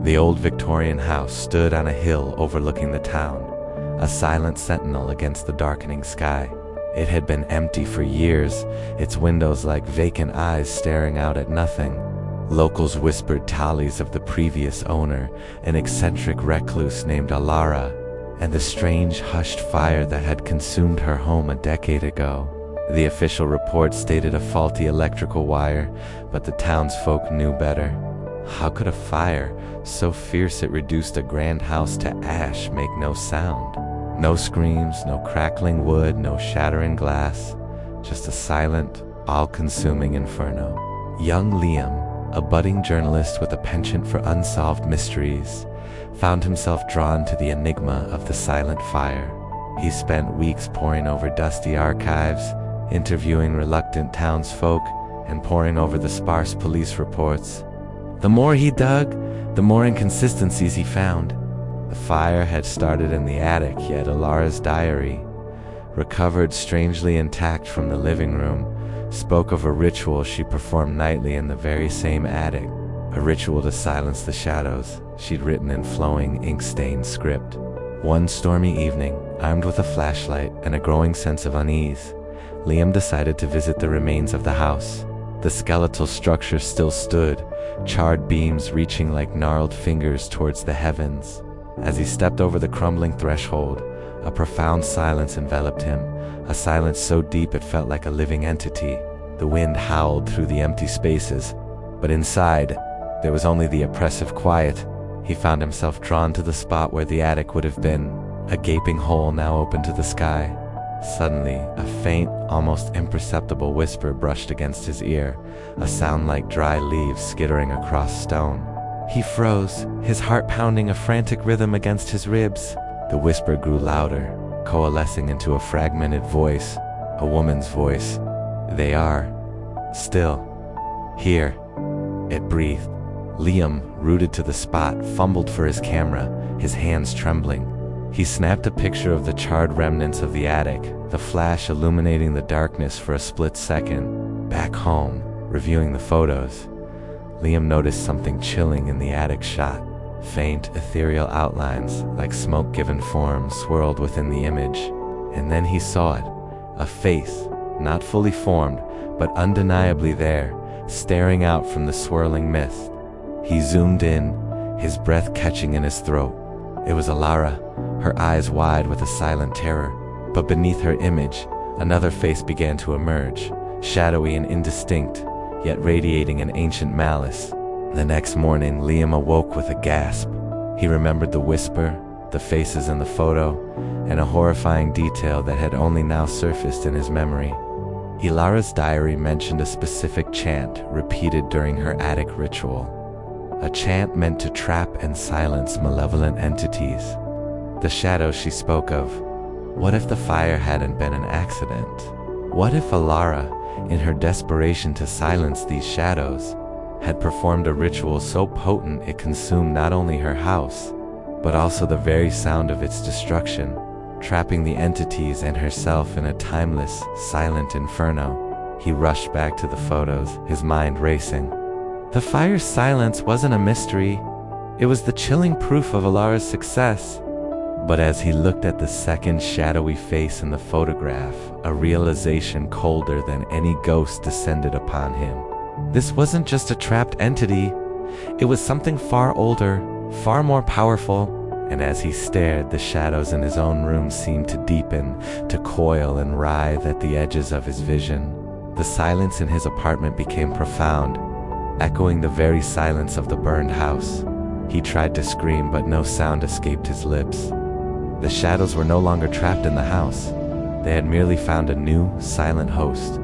The old Victorian house stood on a hill overlooking the town, a silent sentinel against the darkening sky. It had been empty for years, its windows like vacant eyes staring out at nothing. Locals whispered tallies of the previous owner, an eccentric recluse named Alara, and the strange hushed fire that had consumed her home a decade ago. The official report stated a faulty electrical wire, but the townsfolk knew better. How could a fire, so fierce it reduced a grand house to ash, make no sound? No screams, no crackling wood, no shattering glass, just a silent, all-consuming inferno. Young Liam, a budding journalist with a penchant for unsolved mysteries, found himself drawn to the enigma of the silent fire. He spent weeks poring over dusty archives, interviewing reluctant townsfolk, and poring over the sparse police reports. The more he dug, the more inconsistencies he found. The fire had started in the attic, yet Alara's diary, recovered strangely intact from the living room, spoke of a ritual she performed nightly in the very same attic, a ritual to silence the shadows she'd written in flowing, ink-stained script. One stormy evening, armed with a flashlight and a growing sense of unease, Liam decided to visit the remains of the house. The skeletal structure still stood, charred beams reaching like gnarled fingers towards the heavens. As he stepped over the crumbling threshold, a profound silence enveloped him, a silence so deep it felt like a living entity. The wind howled through the empty spaces, but inside, there was only the oppressive quiet. He found himself drawn to the spot where the attic would have been, a gaping hole now open to the sky. Suddenly, a faint, almost imperceptible whisper brushed against his ear, a sound like dry leaves skittering across stone. He froze, his heart pounding a frantic rhythm against his ribs. The whisper grew louder, coalescing into a fragmented voice, a woman's voice. "They are still here," it breathed. Liam, rooted to the spot, fumbled for his camera, his hands trembling. He snapped a picture of the charred remnants of the attic, the flash illuminating the darkness for a split second. Back home, reviewing the photos, Liam noticed something chilling in the attic shot. Faint, ethereal outlines, like smoke-given forms, swirled within the image. And then he saw it, a face, not fully formed, but undeniably there, staring out from the swirling mist. He zoomed in, his breath catching in his throat. It was Alara, her eyes wide with a silent terror. But beneath her image, another face began to emerge, shadowy and indistinct, yet radiating an ancient malice. The next morning, Liam awoke with a gasp. He remembered the whisper, the faces in the photo, and a horrifying detail that had only now surfaced in his memory. Alara's diary mentioned a specific chant repeated during her attic ritual. A chant meant to trap and silence malevolent entities. The shadows she spoke of. What if the fire hadn't been an accident? What if Alara, in her desperation to silence these shadows, had performed a ritual so potent it consumed not only her house, but also the very sound of its destruction, trapping the entities and herself in a timeless, silent inferno? He rushed back to the photos, his mind racing. The fire's silence wasn't a mystery. It was the chilling proof of Alara's success. But as he looked at the second shadowy face in the photograph, a realization colder than any ghost descended upon him. This wasn't just a trapped entity. It was something far older, far more powerful. And as he stared, the shadows in his own room seemed to deepen, to coil and writhe at the edges of his vision. The silence in his apartment became profound, echoing the very silence of the burned house. He tried to scream, but no sound escaped his lips. The shadows were no longer trapped in the house. They had merely found a new, silent host,